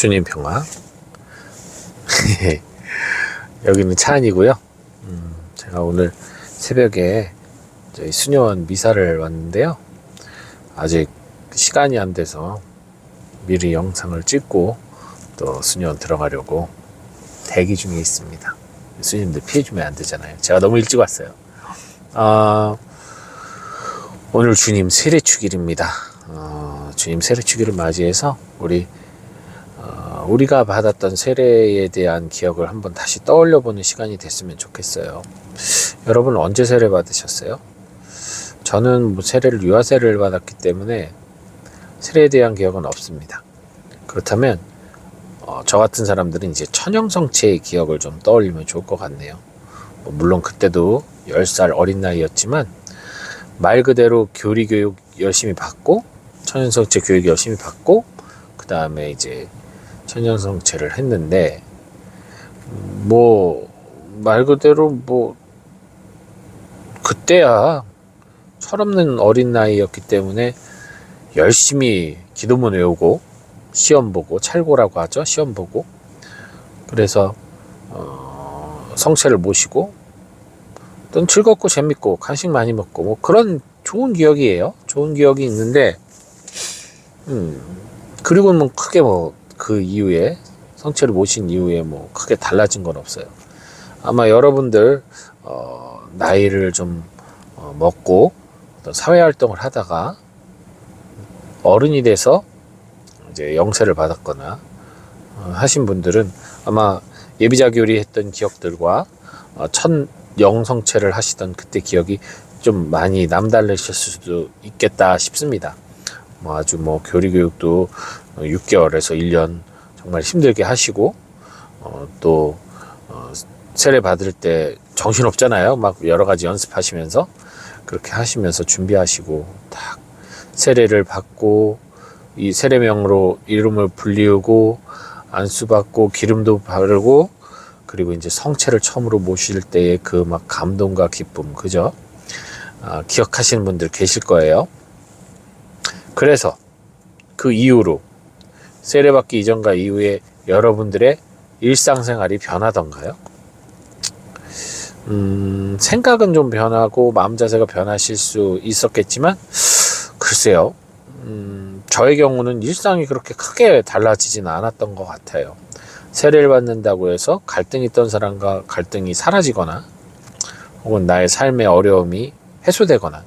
주님 평화. 여기는 차 안이고요. 제가 오늘 새벽에 저희 수녀원 미사를 왔는데요. 아직 시간이 안 돼서 미리 영상을 찍고 또 수녀원 들어가려고 대기 중에 있습니다. 수님들 피해주면 안 되잖아요. 제가 너무 일찍 왔어요. 오늘 주님 세례축일입니다. 주님 세례축일을 맞이해서 우리가 받았던 세례에 대한 기억을 한번 다시 떠올려보는 시간이 됐으면 좋겠어요. 여러분 언제 세례 받으셨어요? 저는 세례를 유아세례를 받았기 때문에 세례에 대한 기억은 없습니다. 그렇다면 저 같은 사람들은 이제 천형성체의 기억을 좀 떠올리면 좋을 것 같네요. 물론 그때도 10살 어린 나이였지만 말 그대로 교리교육 열심히 받고 천형성체 교육 열심히 받고 그 다음에 이제 천형성체를 했는데 말 그대로 그때야 철없는 어린 나이였기 때문에 열심히 기도문 외우고 시험 보고 찰고라고 하죠. 시험 보고 그래서 성체를 모시고 또 즐겁고 재밌고 간식 많이 먹고 그런 좋은 기억이에요. 좋은 기억이 있는데 그리고는 크게 그 이후에 성체를 모신 이후에 크게 달라진 건 없어요. 아마 여러분들 나이를 좀 먹고 어떤 사회활동을 하다가 어른이 돼서 이제 영세를 받았거나 하신 분들은 아마 예비자교리 했던 기억들과 첫 영성체를 하시던 그때 기억이 좀 많이 남다르실 수도 있겠다 싶습니다. 아주 교리교육도 6개월에서 1년 정말 힘들게 하시고 또 세례 받을 때 정신 없잖아요. 여러 가지 연습하시면서 그렇게 하시면서 준비하시고 딱 세례를 받고 이 세례명으로 이름을 불리우고 안수받고 기름도 바르고 그리고 이제 성체를 처음으로 모실 때의 그 감동과 기쁨, 그죠? 기억하시는 분들 계실 거예요. 그래서 그 이후로 세례받기 이전과 이후에 여러분들의 일상생활이 변하던가요? 생각은 좀 변하고 마음 자세가 변하실 수 있었겠지만 글쎄요. 저의 경우는 일상이 그렇게 크게 달라지지는 않았던 것 같아요. 세례를 받는다고 해서 갈등이 있던 사람과 갈등이 사라지거나 혹은 나의 삶의 어려움이 해소되거나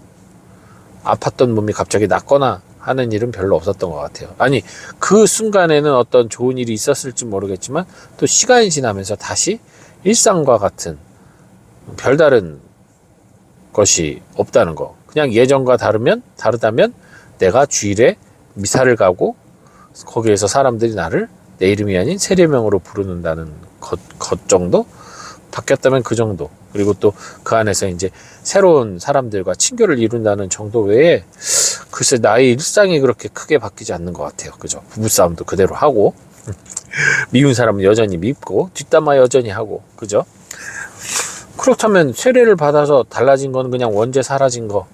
아팠던 몸이 갑자기 낫거나 하는 일은 별로 없었던 것 같아요. 아니, 그 순간에는 어떤 좋은 일이 있었을지 모르겠지만 또 시간이 지나면서 다시 일상과 같은 별다른 것이 없다는 거. 그냥 예전과 다르다면 내가 주일에 미사를 가고 거기에서 사람들이 나를 내 이름이 아닌 세례명으로 부르는다는 것 정도? 바뀌었다면 그 정도. 그리고 또 그 안에서 이제 새로운 사람들과 친교를 이룬다는 정도 외에 글쎄 나의 일상이 그렇게 크게 바뀌지 않는 것 같아요. 그죠? 부부싸움도 그대로 하고 미운 사람은 여전히 밉고 뒷담화 여전히 하고 그죠? 그렇다면 세례를 받아서 달라진 건 그냥 원죄 사라진 거,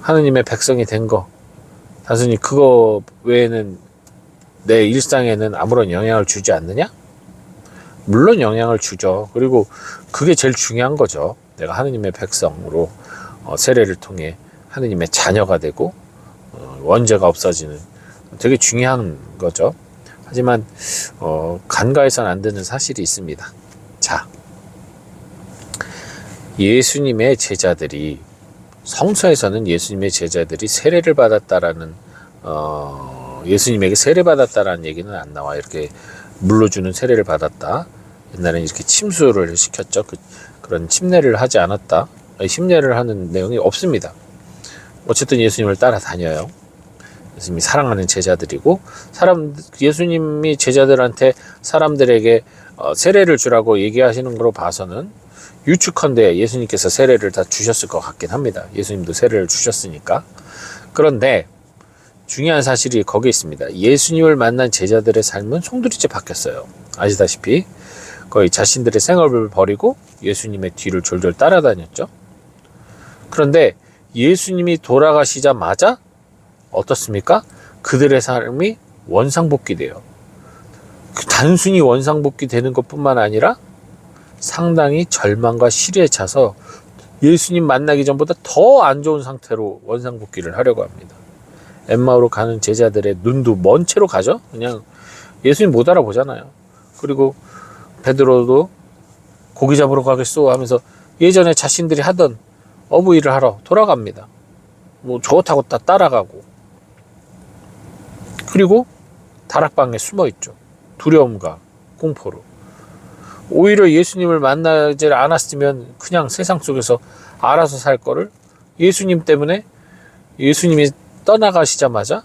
하느님의 백성이 된 거, 단순히 그거 외에는 내 일상에는 아무런 영향을 주지 않느냐? 물론 영향을 주죠. 그리고 그게 제일 중요한 거죠. 내가 하느님의 백성으로 세례를 통해 하느님의 자녀가 되고 원죄가 없어지는 되게 중요한 거죠. 하지만 간과해서는 안 되는 사실이 있습니다. 자, 예수님의 제자들이 성서에서는 예수님의 제자들이 세례를 받았다라는 예수님에게 세례 받았다라는 얘기는 안 나와. 이렇게 물려주는 세례를 받았다. 옛날에는 이렇게 침수를 시켰죠. 그런 침례를 하지 않았다. 침례를 하는 내용이 없습니다. 어쨌든 예수님을 따라다녀요. 예수님이 사랑하는 제자들이고 예수님이 제자들한테 사람들에게 세례를 주라고 얘기하시는 걸로 봐서는 유축컨대 예수님께서 세례를 다 주셨을 것 같긴 합니다. 예수님도 세례를 주셨으니까. 그런데 중요한 사실이 거기에 있습니다. 예수님을 만난 제자들의 삶은 송두리째 바뀌었어요. 아시다시피 거의 자신들의 생업을 버리고 예수님의 뒤를 졸졸 따라다녔죠. 그런데 예수님이 돌아가시자마자 어떻습니까? 그들의 삶이 원상복귀돼요. 단순히 원상복귀 되는 것뿐만 아니라 상당히 절망과 시리에 차서 예수님 만나기 전보다 더 안 좋은 상태로 원상복귀를 하려고 합니다. 엠마오로 가는 제자들의 눈도 먼 채로 가죠. 그냥 예수님 못 알아보잖아요. 그리고 베드로도 고기 잡으러 가겠소 하면서 예전에 자신들이 하던 어부일을 하러 돌아갑니다. 뭐 좋다고 따라가고, 그리고 다락방에 숨어 있죠. 두려움과 공포로. 오히려 예수님을 만나지 않았으면 그냥 세상 속에서 알아서 살 거를, 예수님 때문에, 예수님이 떠나가시자마자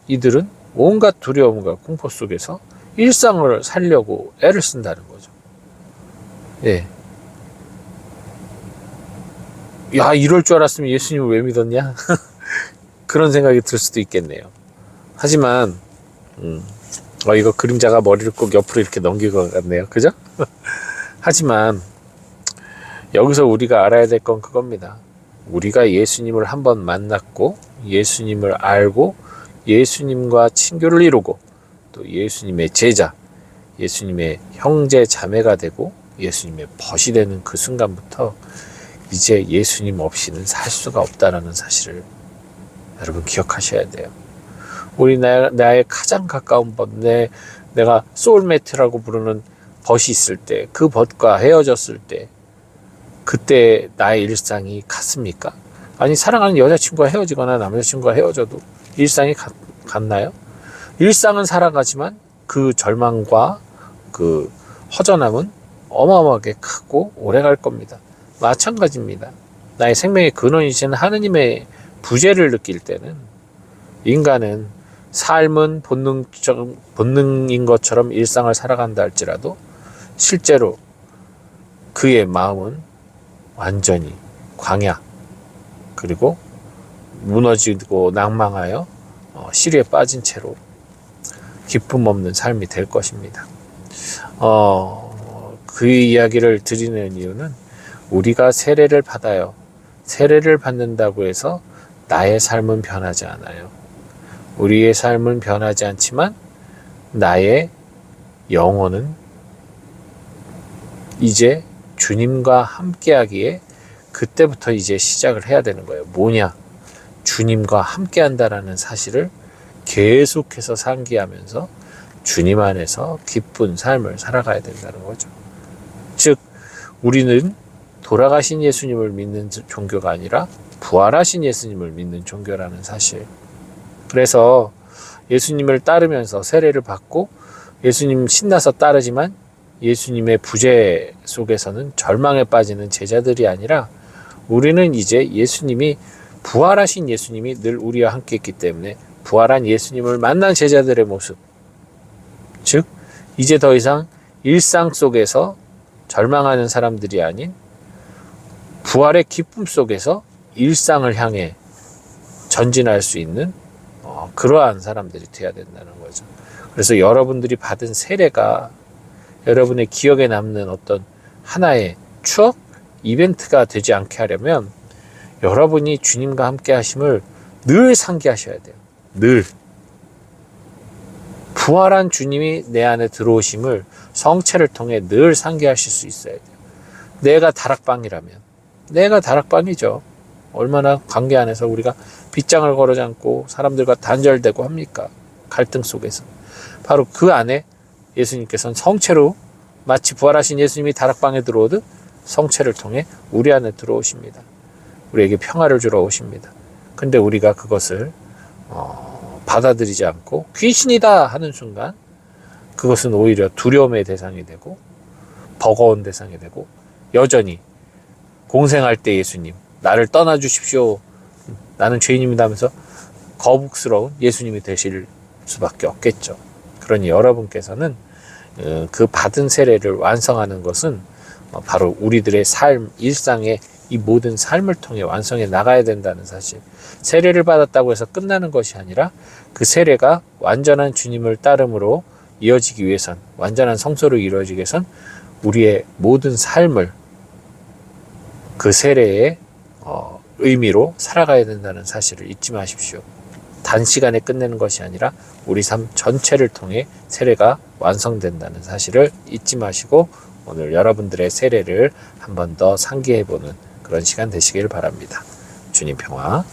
이들은 온갖 두려움과 공포 속에서 일상을 살려고 애를 쓴다는 거죠. 예. 야, 이럴 줄 알았으면 예수님을 왜 믿었냐? 그런 생각이 들 수도 있겠네요. 하지만 이거 그림자가 머리를 꼭 옆으로 이렇게 넘길 것 같네요. 그죠? 하지만 여기서 우리가 알아야 될 건 그겁니다. 우리가 예수님을 한번 만났고, 예수님을 알고, 예수님과 친교를 이루고, 또 예수님의 제자, 예수님의 형제 자매가 되고 예수님의 벗이 되는 그 순간부터 이제 예수님 없이는 살 수가 없다는 사실을 여러분 기억하셔야 돼요. 우리 나의 가장 가까운 벗, 내가 소울메이트라고 부르는 벗이 있을 때, 그 벗과 헤어졌을 때, 그때 나의 일상이 같습니까? 아니, 사랑하는 여자친구와 헤어지거나 남자친구와 헤어져도 일상이 같나요? 일상은 살아가지만 그 절망과 그 허전함은 어마어마하게 크고 오래 갈 겁니다. 마찬가지입니다. 나의 생명의 근원이신 하느님의 부재를 느낄 때는 인간은 삶은 본능인 것처럼 일상을 살아간다 할지라도 실제로 그의 마음은 완전히 광야, 그리고 무너지고 낭망하여 시리에 빠진 채로 기쁨 없는 삶이 될 것입니다. 그 이야기를 드리는 이유는 우리가 세례를 받아요. 세례를 받는다고 해서 나의 삶은 변하지 않아요. 우리의 삶은 변하지 않지만 나의 영혼은 이제 주님과 함께하기에 그때부터 이제 시작을 해야 되는 거예요. 뭐냐? 주님과 함께한다라는 사실을 계속해서 상기하면서 주님 안에서 기쁜 삶을 살아가야 된다는 거죠. 즉, 우리는 돌아가신 예수님을 믿는 종교가 아니라 부활하신 예수님을 믿는 종교라는 사실. 그래서 예수님을 따르면서 세례를 받고 예수님 신나서 따르지만 예수님의 부재 속에서는 절망에 빠지는 제자들이 아니라 우리는 이제 예수님이, 부활하신 예수님이 늘 우리와 함께 있기 때문에 부활한 예수님을 만난 제자들의 모습, 즉 이제 더 이상 일상 속에서 절망하는 사람들이 아닌 부활의 기쁨 속에서 일상을 향해 전진할 수 있는 그러한 사람들이 되어야 된다는 거죠. 그래서 여러분들이 받은 세례가 여러분의 기억에 남는 어떤 하나의 추억, 이벤트가 되지 않게 하려면 여러분이 주님과 함께 하심을 늘 상기하셔야 돼요. 늘. 부활한 주님이 내 안에 들어오심을 성체를 통해 늘 상기하실 수 있어야 돼요. 내가 다락방이라면, 내가 다락방이죠. 얼마나 관계 안에서 우리가 빗장을 걸어 잠고 사람들과 단절되고 합니까? 갈등 속에서. 바로 그 안에 예수님께서는 성체로, 마치 부활하신 예수님이 다락방에 들어오듯 성체를 통해 우리 안에 들어오십니다. 우리에게 평화를 주러 오십니다. 근데 우리가 그것을 받아들이지 않고 귀신이다 하는 순간 그것은 오히려 두려움의 대상이 되고 버거운 대상이 되고, 여전히 공생할 때 예수님 나를 떠나주십시오, 나는 죄인입니다 하면서 거북스러운 예수님이 되실 수밖에 없겠죠. 그러니 여러분께서는 그 받은 세례를 완성하는 것은 바로 우리들의 삶, 일상의 이 모든 삶을 통해 완성해 나가야 된다는 사실. 세례를 받았다고 해서 끝나는 것이 아니라 그 세례가 완전한 주님을 따름으로 이어지기 위해선, 완전한 성소로 이루어지기 위해선 우리의 모든 삶을 그 세례의 의미로 살아가야 된다는 사실을 잊지 마십시오. 단시간에 끝내는 것이 아니라 우리 삶 전체를 통해 세례가 완성된다는 사실을 잊지 마시고 오늘 여러분들의 세례를 한 번 더 상기해보는 그런 시간 되시길 바랍니다. 주님 평화.